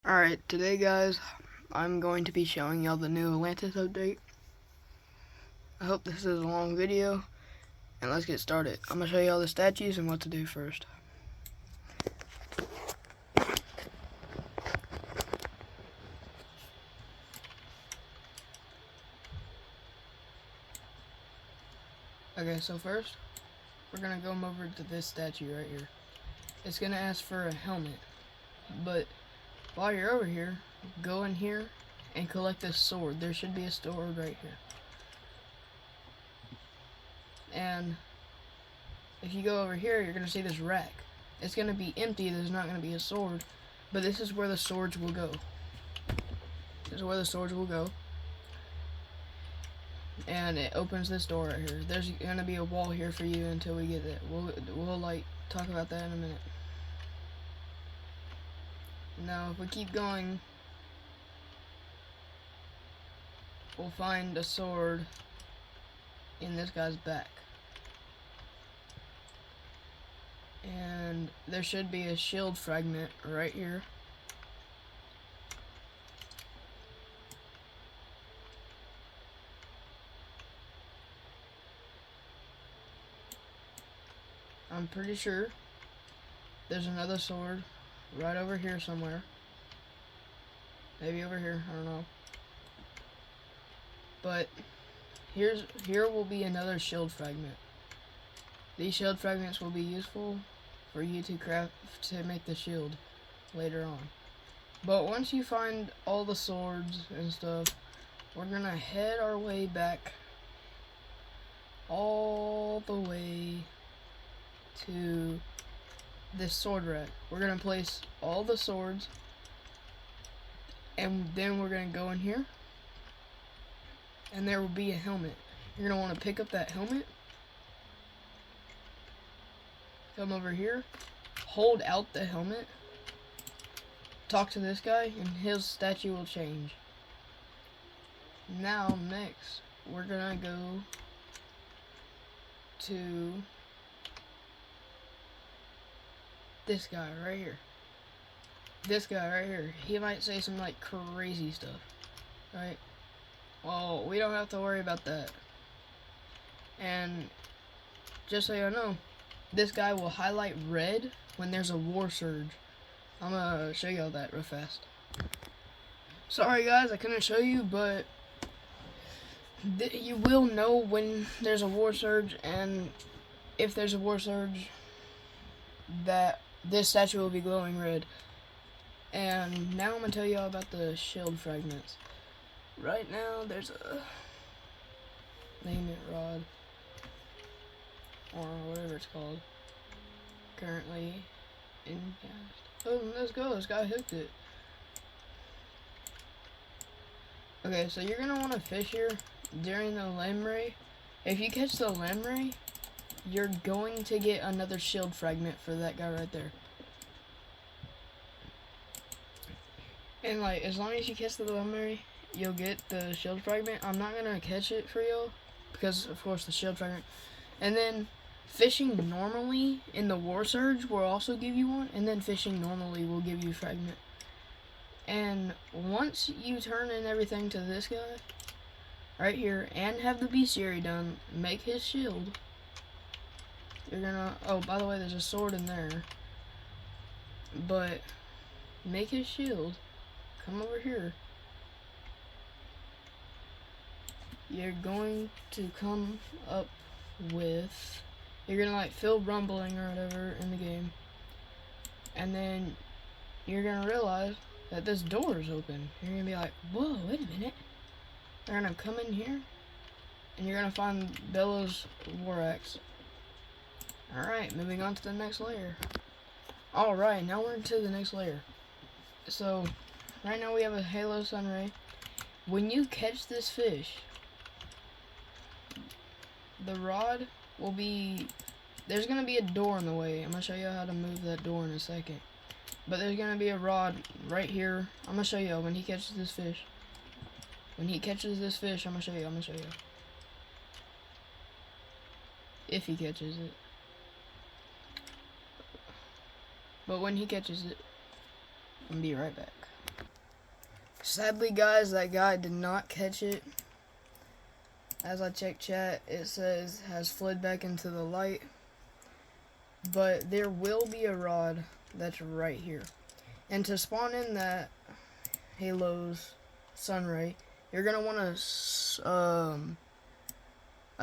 Alright, today guys, I'm going to be showing y'all the new Atlantis update. I hope this is a long video, and let's get started. I'm going to show y'all the statues and what to do first. Okay, so first, we're going to go over to this statue right here. It's going to ask for a helmet, but while you're over here, go in here and collect this sword. There should be a sword right here. And if you go over here, you're going to see this rack. It's going to be empty, there's not going to be a sword, but this is where the swords will go. This is where the swords will go. And it opens this door right here. There's going to be a wall here for you until we get it. We'll like talk about that in a minute. Now, if we keep going, we'll find a sword in this guy's back. And there should be a shield fragment right here. I'm pretty sure there's another sword right over here somewhere. Maybe over here, I don't know. But here will be another shield fragment. These shield fragments will be useful for you to make the shield later on. But once you find all the swords and stuff, we're gonna head our way back all the way to this sword rack. We're gonna place all the swords, and then we're gonna go in here, and there will be a helmet. You're gonna want to pick up that helmet, come over here, hold out the helmet, talk to this guy, and his statue will change. Now next, we're gonna go to this guy right here. This guy right here. He might say some like crazy stuff, right? Well, we don't have to worry about that. And just so you know, this guy will highlight red when there's a war surge. I'm gonna show y'all that real fast. Sorry guys, I couldn't show you, but you will know when there's a war surge, and if there's a war surge, that this statue will be glowing red. And now I'm gonna tell y'all about the shield fragments. Right now there's a name it rod, or whatever it's called, currently in cast. Oh, let's go, this guy hooked it. Okay, so you're gonna want to fish here during the lamprey. If you catch the lamprey, you're going to get another shield fragment for that guy right there. And like, as long as you catch the lamprey, you'll get the shield fragment. I'm not gonna catch it for y'all because of course the shield fragment. And then fishing normally in the war surge will also give you one, and then fishing normally will give you a fragment. And once you turn in everything to this guy right here and have the bestiary done, make his shield. You're gonna, oh, by the way, there's a sword in there, but make his shield. Come over here. You're going to come up with, you're gonna like feel rumbling or whatever in the game, and then you're gonna realize that this door is open. You're gonna be like, whoa, wait a minute. You're gonna come in here, and you're gonna find Bella's war axe. Alright, moving on to the next layer. Alright, now we're into the next layer. So, right now we have a halo sunray. When you catch this fish, the rod will be, there's gonna be a door in the way. I'm gonna show you how to move that door in a second. But there's gonna be a rod right here. I'm gonna show you when he catches this fish. When he catches this fish, I'm gonna show you. If he catches it. But when he catches it, and be right back. Sadly, guys, that guy did not catch it. As I check chat, it says has fled back into the light. But there will be a rod that's right here. And to spawn in that Halo's sun ray, you're going to want a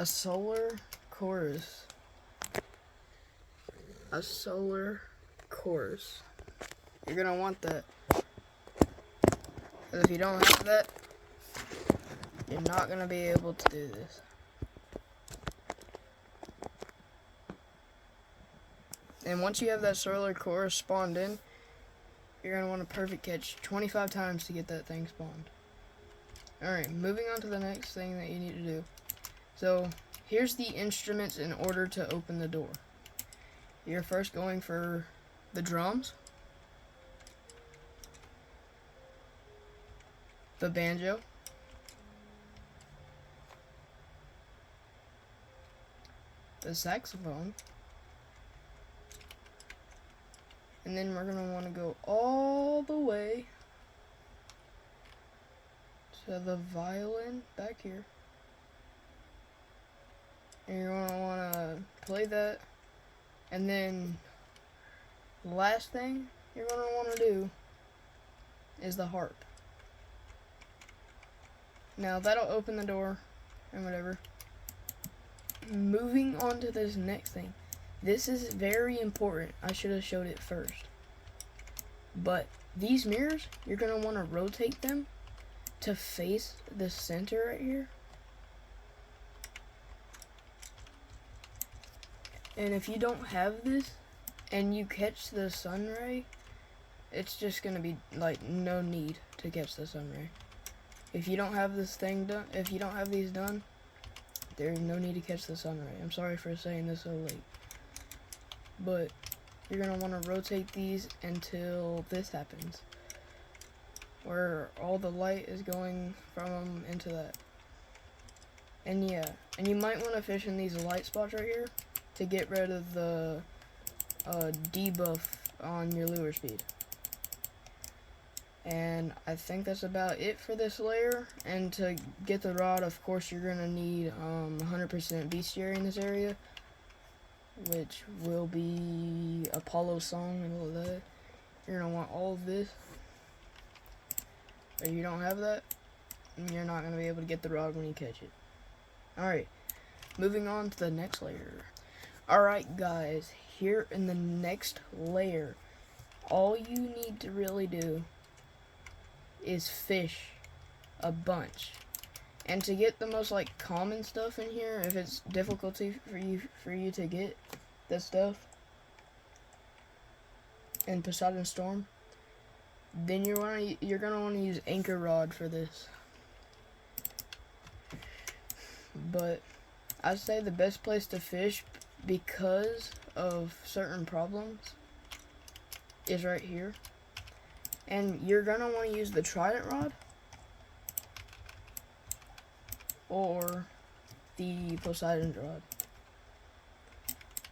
solar chorus. A solar chorus. You're going to want that. Because if you don't have that, you're not going to be able to do this. And once you have that solar core spawned in, you're going to want a perfect catch 25 times to get that thing spawned. Alright, moving on to the next thing that you need to do. So, here's the instruments in order to open the door. You're first going for the drums, the banjo, the saxophone, and then we're going to want to go all the way to the violin back here. And you're going to want to play that. And then the last thing you're going to want to do is the harp. Now that'll open the door and whatever. Moving on to this next thing. This is very important. I should have showed it first. But these mirrors, you're going to want to rotate them to face the center right here. And if you don't have this and you catch the sun ray, it's just going to be like no need to catch the sun ray. If you don't have this thing done, if you don't have these done, there's no need to catch the sun ray. I'm sorry for saying this so late. But you're going to want to rotate these until this happens. Where all the light is going from them into that. And yeah, and you might want to fish in these light spots right here to get rid of the debuff on your lure speed. And I think that's about it for this layer. And to get the rod, of course, you're going to need 100% bestiary in this area, which will be Apollo's song and all of that. You're going to want all of this. If you don't have that, you're not going to be able to get the rod when you catch it. Alright, moving on to the next layer. Alright guys, here in the next layer, all you need to really do is fish a bunch. And to get the most like common stuff in here, if it's difficulty for you to get this stuff in Poseidon Storm, then you're gonna want to use anchor rod for this. But I'd say the best place to fish because of certain problems is right here. And you're gonna want to use the trident rod or the Poseidon rod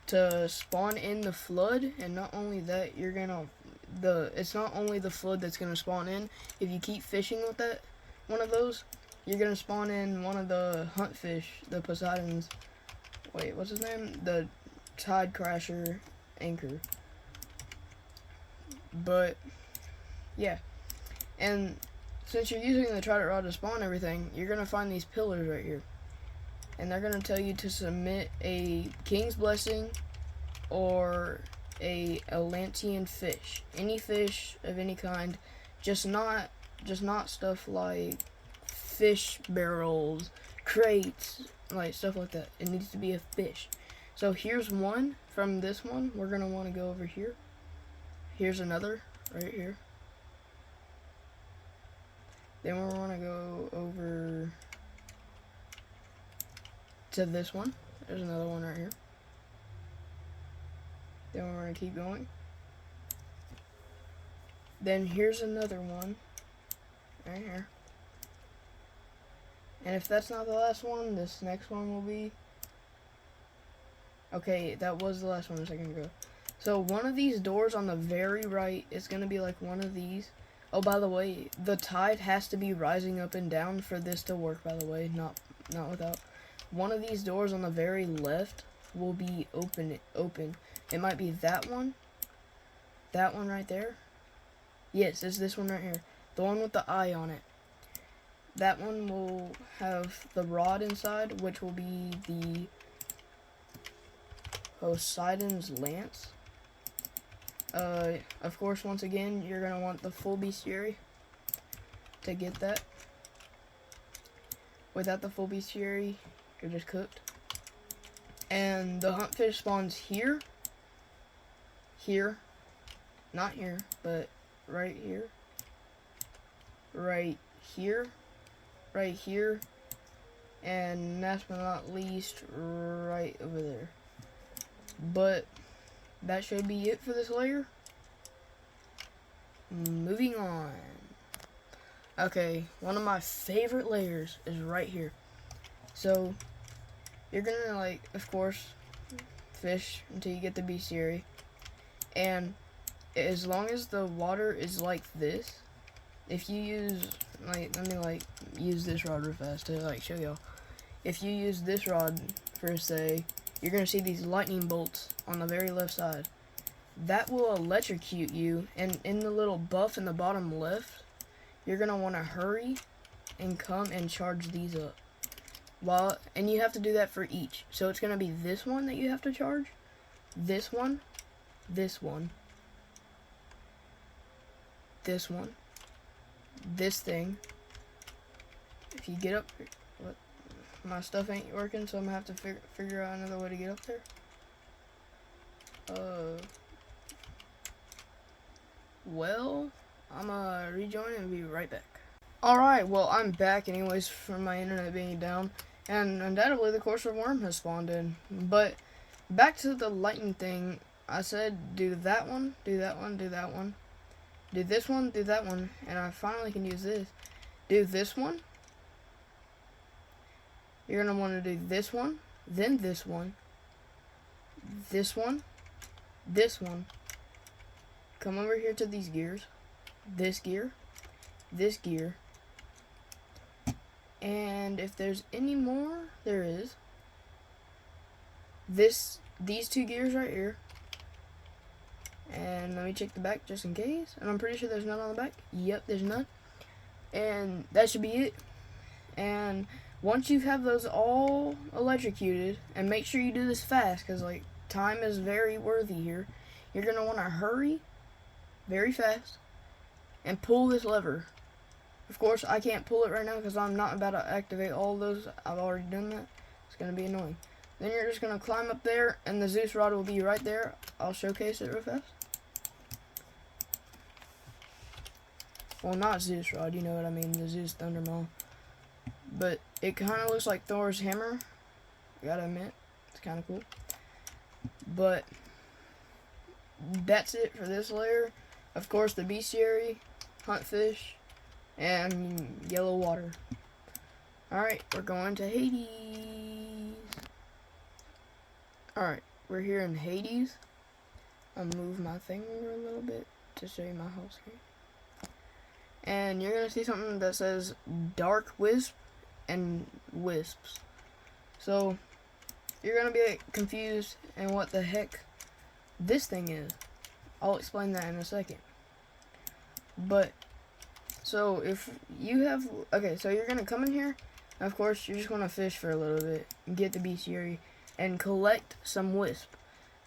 to spawn in the flood. And not only that, it's not only the flood that's gonna spawn in. If you keep fishing with that one of those, you're gonna spawn in one of the hunt fish, the Poseidon's. Wait, what's his name? The Tide Crasher anchor. But yeah, and since you're using the trident rod to spawn everything, you're gonna find these pillars right here, and they're gonna tell you to submit a King's Blessing or a Atlantean fish, any fish of any kind, just not stuff like fish barrels, crates, like stuff like that. It needs to be a fish. So here's one from this one. We're gonna want to go over here. Here's another right here. Then we want to go over to this one. There's another one right here. Then we're going to keep going. Then here's another one right here. And if that's not the last one, this next one will be. Okay, that was the last one a second ago. So one of these doors on the very right is going to be like one of these. Oh, by the way, the tide has to be rising up and down for this to work, by the way, not without. One of these doors on the very left will be open. It might be that one right there. Yes, it's this one right here. The one with the eye on it. That one will have the rod inside, which will be the Poseidon's lance. Of course, once again, you're going to want the full bestiary to get that. Without the full bestiary, you're just cooked. And the huntfish spawns here, not here, but right here, right here, right here, and last but not least, right over there. But that should be it for this layer. Moving on. Okay, one of my favorite layers is right here. So you're gonna, like, of course, fish until you get the bestiary, and as long as the water is like this, if you use, like, let me like use this rod real fast to like show y'all. If you use this rod for say, you're gonna see these lightning bolts on the very left side. That will electrocute you, and in the little buff in the bottom left, you're gonna want to hurry and come and charge these up. And you have to do that for each. So it's gonna be this one that you have to charge, this one, this one, this one, this thing. If you get up, what? My stuff ain't working, so I'm gonna have to figure out another way to get up there. Well, I'm gonna rejoin and be right back. Alright, well, I'm back anyways from my internet being down, and undoubtedly the course of worm has spawned in. But back to the lightning thing, I said do that one, do that one, do that one, do this one, do that one, and I finally can use this. Do this one. You're gonna want to do this one, then this one, this one, this one. Come over here to these gears, this gear, and if there's any more, there is. These two gears right here, and let me check the back just in case, and I'm pretty sure there's none on the back. Yep, there's none, and that should be it. And once you have those all electrocuted, and make sure you do this fast, because like time is very worthy here, you're gonna want to hurry very fast and pull this lever. Of course, I can't pull it right now because I'm not about to activate all those. I've already done that. It's gonna be annoying. Then you're just gonna climb up there, and the Zeus rod will be right there. I'll showcase it real fast. Well, not Zeus rod, you know what I mean, the Zeus Thundermaw. But it kind of looks like Thor's hammer. I gotta admit, it's kind of cool. But that's it for this layer. Of course, the bestiary, huntfish, and yellow water. Alright, we're going to Hades. Alright, we're here in Hades. I'll move my finger a little bit to show you my whole screen. And you're going to see something that says Dark Wisp and Wisps. So, you're going to be like, confused and what the heck this thing is. I'll explain that in a second. But, so if you have, okay, so you're going to come in here, and of course you're just going to fish for a little bit, and get the bestiary, and collect some wisp.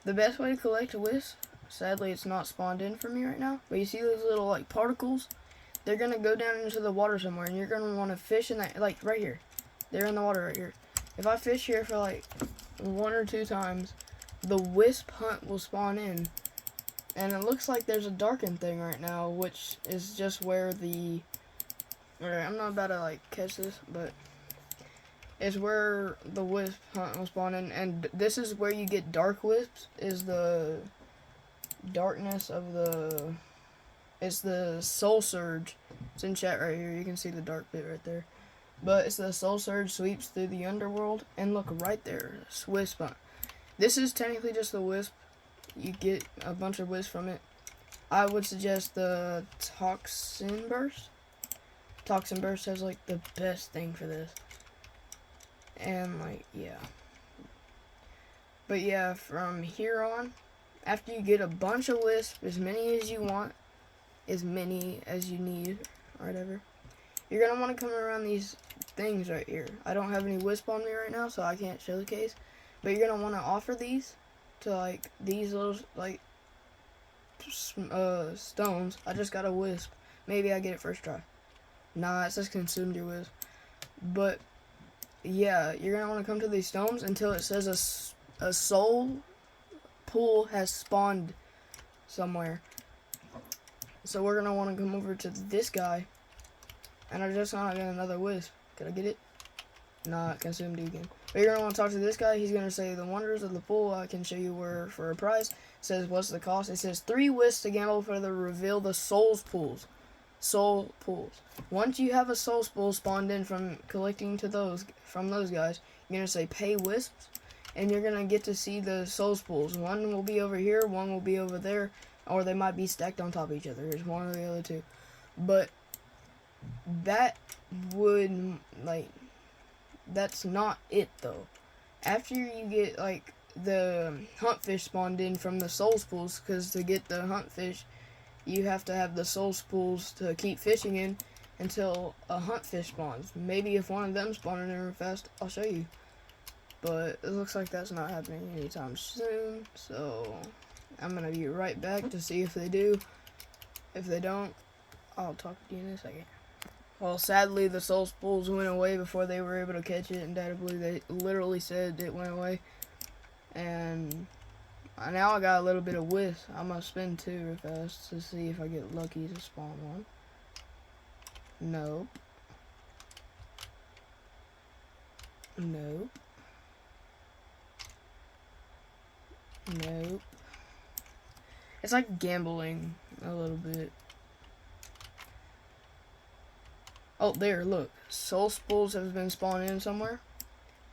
The best way to collect a wisp, sadly it's not spawned in for me right now, but you see those little like particles? They're going to go down into the water somewhere, and you're going to want to fish in that, like right here. They're in the water right here. If I fish here for like 1 or 2 times, the wisp hunt will spawn in. And it looks like there's a darkened thing right now, which is just where the... Alright, I'm not about to like catch this, but it's where the wisp hunt will spawn in. And this is where you get dark wisps, is the darkness of the... It's the soul surge. It's in chat right here. You can see the dark bit right there. But it's the soul surge sweeps through the underworld. And look right there, wisp hunt. This is technically just the wisp. you get a bunch of wisps from it. I would suggest the Toxin Burst. Toxin Burst has like the best thing for this. And like, yeah. But yeah, from here on, after you get a bunch of wisps, as many as you want, as many as you need, or whatever, you're going to want to come around these things right here. I don't have any wisp on me right now, so I can't show the case. But you're going to want to offer these to like these little like stones. I just got a wisp. Maybe I get it first try. Nah, it says consumed your wisp. But yeah, you're going to want to come to these stones until it says a soul pool has spawned somewhere. So we're going to want to come over to this guy. And I just want to get another wisp. Could I get it? Nah, consumed you again. But you're going to want to talk to this guy. He's going to say, the wonders of the pool I can show you where for a price. It says, what's the cost? It says 3 wisps to gamble for the reveal the souls pools. Soul pools. Once you have a soul pool spawned in from collecting from those guys, you're going to say pay wisps. And you're going to get to see the souls pools. One will be over here, one will be over there. Or they might be stacked on top of each other. There's one or the other two. But that would, like, that's not it though. After you get like the hunt fish spawned in from the souls pools, because to get the hunt fish you have to have the souls pools to keep fishing in until a hunt fish spawns. Maybe if one of them spawn in there fast, I'll show you, but it looks like that's not happening anytime soon, so I'm gonna be right back to see if they do. If they don't, I'll talk to you in a second. Well, sadly, the soul pools went away before they were able to catch it, and Dad, I believe they literally said it went away. And now I got a little bit of wisp. I'm going to spin 2 real fast to see if I get lucky to spawn one. Nope. Nope. Nope. It's like gambling a little bit. Oh, there, look. Soul spools have been spawning in somewhere.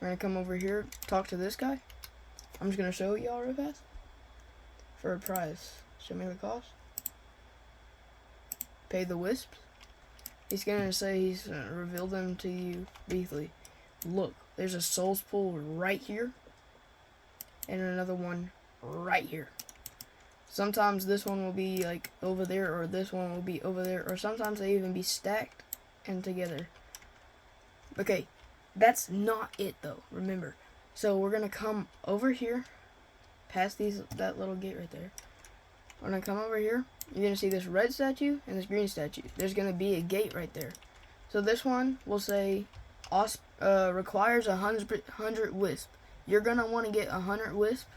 We're going to come over here, talk to this guy. I'm just going to show it y'all real fast. For a price. Show me the cost. Pay the wisps. He's going to say he's going to reveal them to you briefly. Look, there's a soul spool right here. And another one right here. Sometimes this one will be like over there, or this one will be over there, or sometimes they even be stacked and together. Okay, that's not it though, remember. So we're gonna come over here past that little gate right there. We're gonna come over here. You're gonna see this red statue and this green statue. There's gonna be a gate right there. So this one will say requires 100 wisp. You're gonna want to get 100 wisp.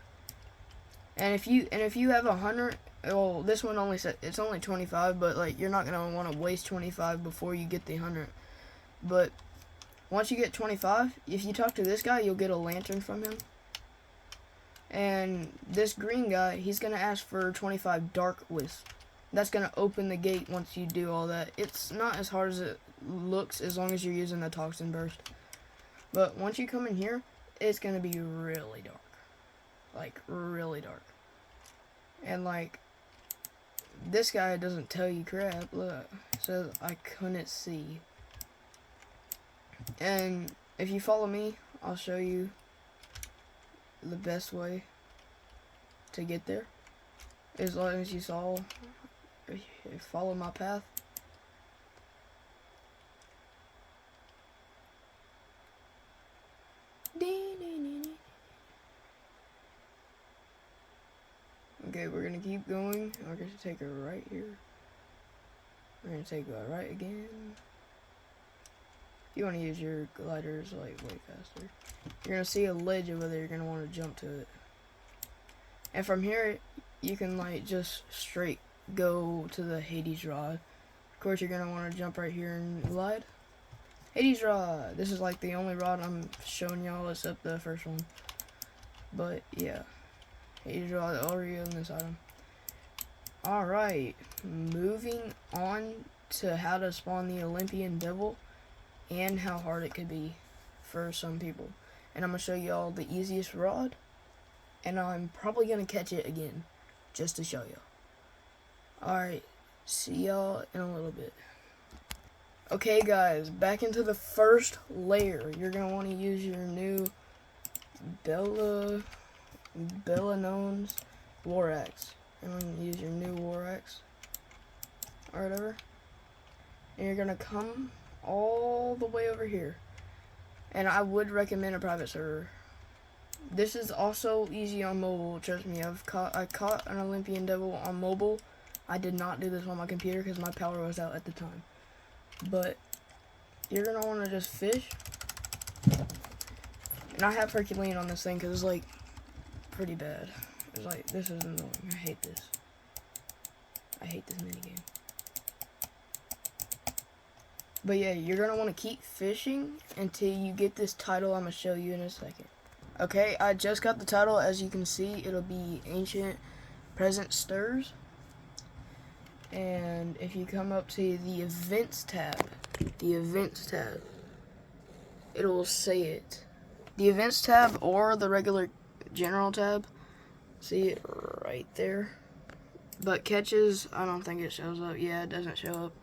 And if you have 100, well, this one only said it's only 25, but like you're not gonna want to waste 25 before you get the 100. But once you get 25, if you talk to this guy, you'll get a lantern from him. And this green guy, he's gonna ask for 25 dark wisp. That's gonna open the gate once you do all that. It's not as hard as it looks as long as you're using the toxin burst. But once you come in here, it's gonna be really dark. Like really dark. And like this guy doesn't tell you crap. Look, it says I couldn't see. And if you follow me, I'll show you the best way to get there. As long as you follow my path. Okay, we're gonna keep going. We're gonna take a right here. We're gonna take a right again. You want to use your gliders like way faster. You're gonna see a ledge over there. You're gonna want to jump to it. And from here, you can like just straight go to the Hades rod. Of course, you're gonna want to jump right here and glide. Hades rod. This is like the only rod I'm showing y'all except the first one. But yeah. Hades rod already on this item. Alright, moving on to how to spawn the Olympian devil and how hard it could be for some people. And I'm going to show you all the easiest rod, and I'm probably going to catch it again. just to show you. Alright, see y'all in a little bit. Okay guys, back into the first layer. You're going to want to use your new Bellanone's War Axe. And I'm going to use your new War Axe. Or whatever. And you're going to come all the way over here. And I would recommend a private server. This is also easy on mobile, trust me. I caught an Olympian devil on mobile. I did not do this on my computer because my power was out at the time. But you're going to want to just fish. And I have Herculean on this thing because it's like pretty bad. It's like, this is annoying. I hate this. I hate this minigame. But yeah, you're going to want to keep fishing until you get this title I'm going to show you in a second. Okay, I just got the title. As you can see, it'll be Ancient Present Stirs. And if you come up to the Events tab, it'll say it. The Events tab or the regular General tab, see it right there. But catches, I don't think it shows up. Yeah, it doesn't show up.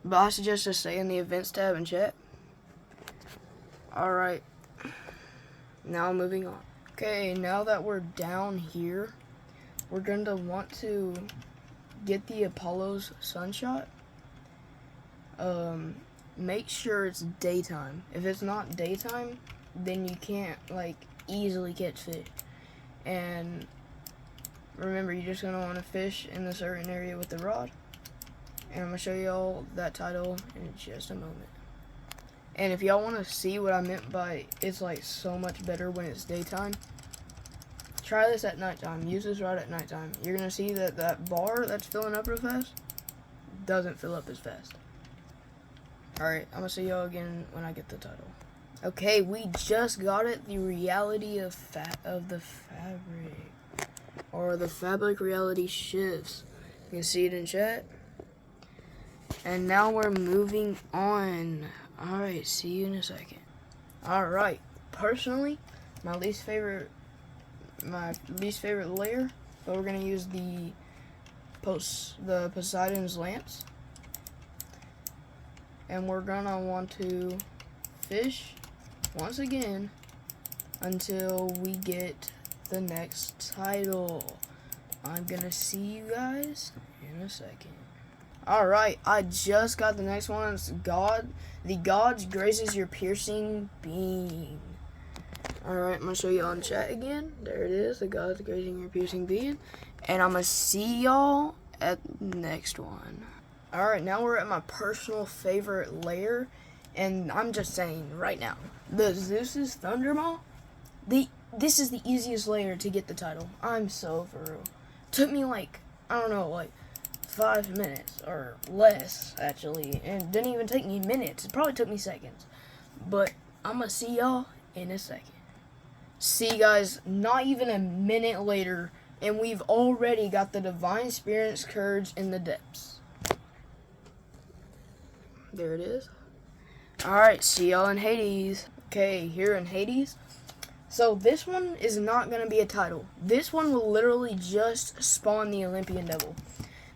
But I suggest just stay in the Events tab and chat. Alright. Now moving on. Okay, now that we're down here, we're going to want to get the Apollo's Sunshot. Make sure it's daytime. If it's not daytime, then you can't like easily catch fish. And remember, you're just gonna want to fish in the certain area with the rod. And I'm gonna show y'all that title in just a moment. And if y'all want to see what I meant by it's like so much better when it's daytime, try this at nighttime. Use this rod at nighttime. You're gonna see that that bar that's filling up real fast doesn't fill up as fast. Alright, I'm gonna see y'all again when I get the title. Okay, we just got it. The reality of the fabric, or the fabric reality shifts. You can see it in chat. And now we're moving on. Alright, see you in a second. Alright, personally, my least favorite layer, but we're gonna use the Poseidon's Lance. And we're gonna want to fish once again until we get the next title. I'm gonna see you guys in a second. Alright, I just got the next one. It's the Gods grazes your piercing being. Alright, I'm gonna show you on chat again. There it is, the Gods grazing your piercing being. And I'm gonna see y'all at the next one. Alright, now we're at my personal favorite layer. And I'm just saying right now, the Zeus's Thundermaw, this is the easiest layer to get the title. I'm so for real. Took me like, I don't know, like 5 minutes or less actually, and it didn't even take me minutes. It probably took me seconds. But I'm gonna see y'all in a second. See guys, not even a minute later, and we've already got the Divine Spirit's Courage in the depths. There it is. Alright, see y'all in Hades. Okay, here in Hades. So this one is not going to be a title. This one will literally just spawn the Olympian devil.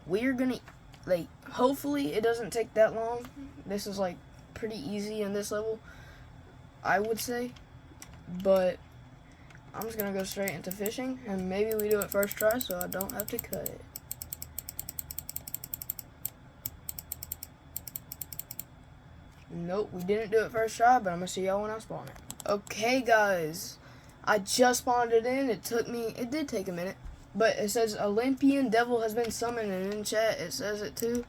We're going to, like, hopefully it doesn't take that long. This is, like, pretty easy in this level, I would say. But I'm just going to go straight into fishing, and maybe we do it first try so I don't have to cut it. Nope, we didn't do it first try, but I'm going to see y'all when I spawn it. Okay, guys. I just spawned it in. It did take a minute. But it says Olympian devil has been summoned, and in chat it says it too.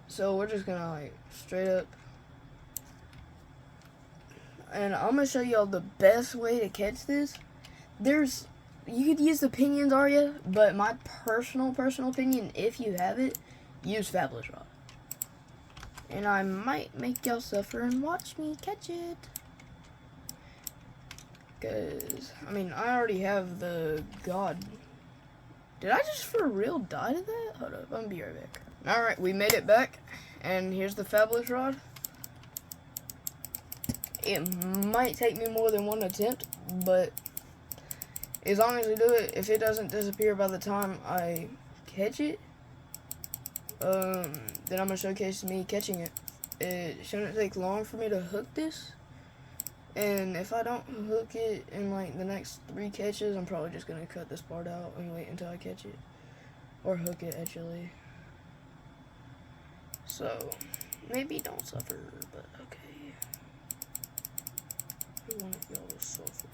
So we're just going to, like, straight up. And I'm going to show y'all the best way to catch this. You could use the pinions, Arya, but my personal opinion, if you have it, use Fabulous Rod. And I might make y'all suffer and watch me catch it. Because, I mean, I already have the God. Did I just for real die to that? Hold up, I'm going to be right back. Alright, we made it back. And here's the Fabulous Rod. It might take me more than one attempt, but as long as we do it, if it doesn't disappear by the time I catch it, then I'm gonna showcase me catching it. It shouldn't take long for me to hook this, and if I don't hook it in like the next 3 catches, I'm probably just gonna cut this part out and wait until I catch it, or hook it actually. So maybe don't suffer, but okay. I want y'all to suffer.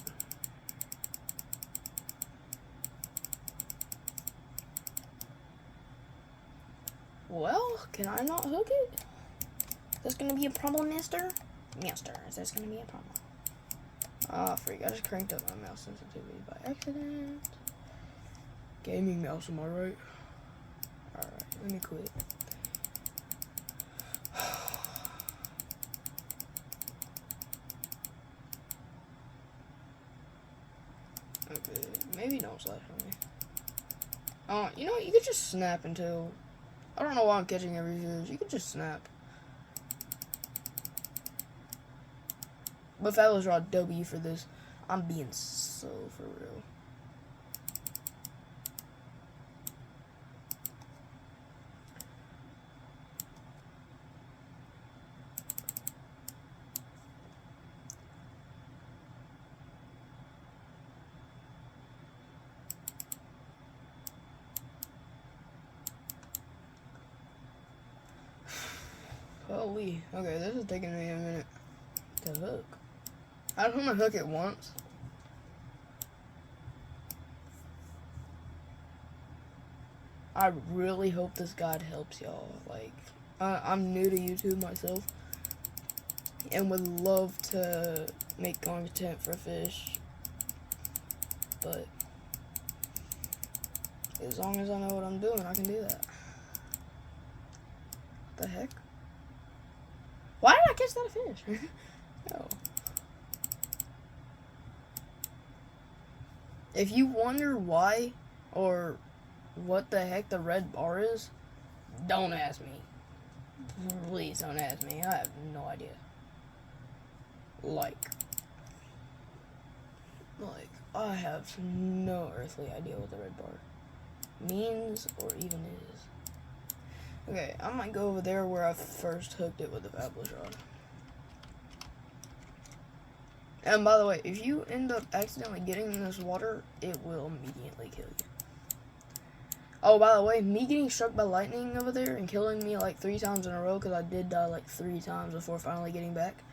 Well, can I not hook it? Is this gonna be a problem, mister? Mister, is this gonna be a problem? Ah, freak, I just cranked up my mouse sensitivity by accident. Gaming mouse, am I right? Alright, let me quit. Okay, maybe don't slash on me. You know what, you could just snap until... I don't know why I'm catching every fish. You could just snap. But if I was raw W for this, I'm being so for real. Holy. Okay, this is taking me a minute to hook. I just want to hook it once. I really hope this guide helps y'all. Like, I'm new to YouTube myself and would love to make content for fish, but as long as I know what I'm doing, I can do that. What the heck? Why did I catch that fish? No. If you wonder why or what the heck the red bar is, don't ask me. Please don't ask me. I have no idea. Like, I have no earthly idea what the red bar means or even is. Okay, I might go over there where I first hooked it with the fabulous rod. And by the way, if you end up accidentally getting in this water, it will immediately kill you. Oh, by the way, me getting struck by lightning over there and killing me like 3 times in a row, because I did die like 3 times before finally getting back,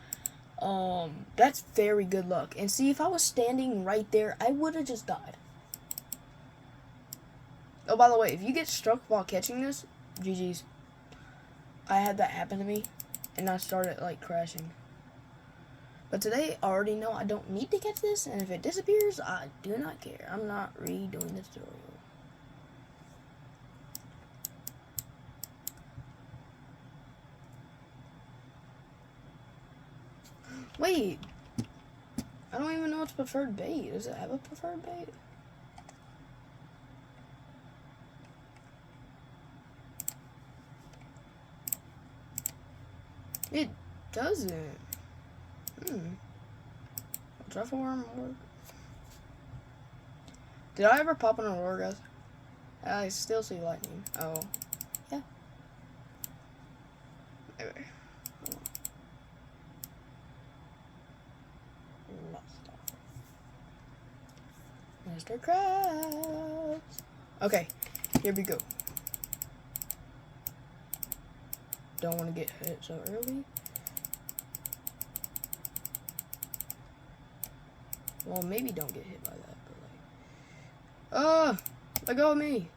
that's very good luck. And see, if I was standing right there, I would have just died. Oh, by the way, if you get struck while catching this, GG's. I had that happen to me, and I started like crashing. But today, I already know I don't need to catch this, and if it disappears, I do not care. I'm not redoing the tutorial. Wait, I don't even know what's preferred bait. Does it have a preferred bait? It doesn't. Truffle worm work. Did I ever pop an aurora, guys? I still see lightning. Oh, yeah. Anyway, Mr. Krabs. Okay, here we go. Don't want to get hit so early. Well, maybe don't get hit by that, but like... let go of me!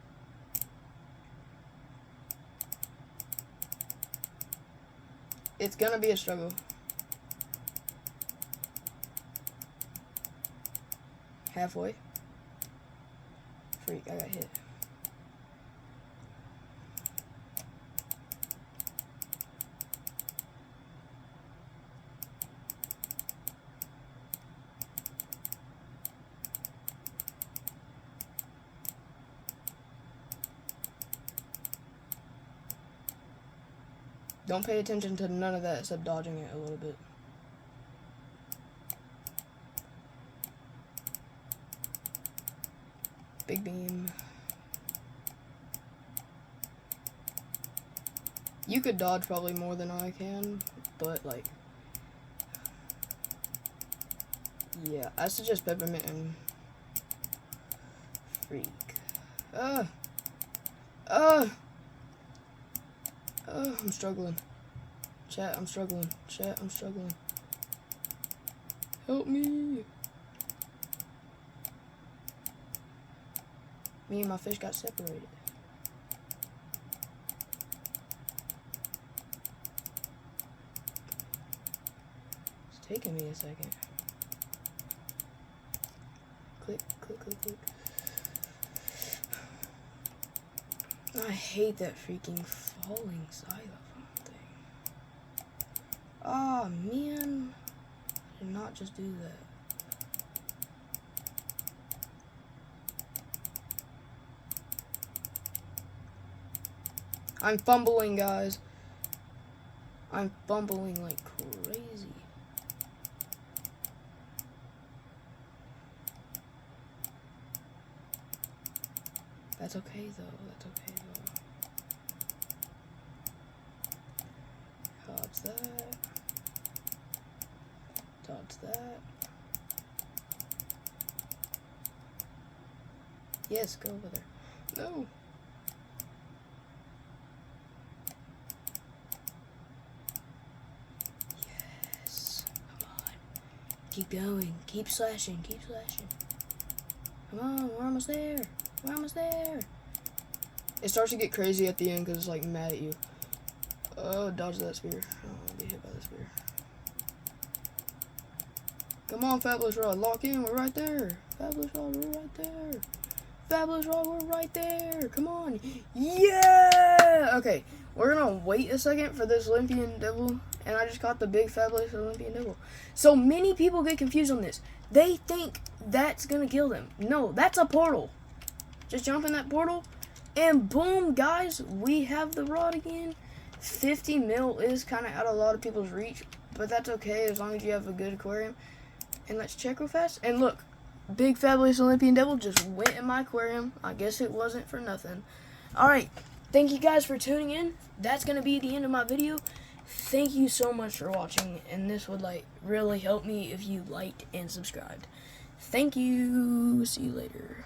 It's gonna be a struggle. Halfway. Freak, I got hit. Don't pay attention to none of that except dodging it a little bit. You could dodge probably more than I can, but like, yeah, I suggest peppermint and freak. I'm struggling. Chat, I'm struggling. Chat, I'm struggling. Help me. Me and my fish got separated. It's taking me a second. Click, click, click, click. I hate that freaking falling xylophone thing. Oh man. I did not just do that. I'm fumbling, guys. I'm fumbling like crazy. That's okay though. That's okay though. Dodge that. Dodge that. Yes, go over there. No. Yes. Come on. Keep going. Keep slashing. Keep slashing. Come on. We're almost there. We're almost there. It starts to get crazy at the end because it's like mad at you. Oh, dodge that spear. I don't want to be hit by the spear. Come on, Fabulous Rod. Lock in. We're right there. Fabulous Rod, we're right there. Fabulous Rod, we're right there. Come on. Yeah! Okay, we're going to wait a second for this Olympian devil. And I just caught the big Fabulous Olympian devil. So many people get confused on this. They think that's going to kill them. No, that's a portal. Just jump in that portal, and boom, guys, we have the rod again. 50 mil is kind of out of a lot of people's reach, but that's okay as long as you have a good aquarium. And let's check real fast. And look, big Fabulous Olympian devil just went in my aquarium. I guess it wasn't for nothing. All right, thank you guys for tuning in. That's going to be the end of my video. Thank you so much for watching, and this would like really help me if you liked and subscribed. Thank you. See you later.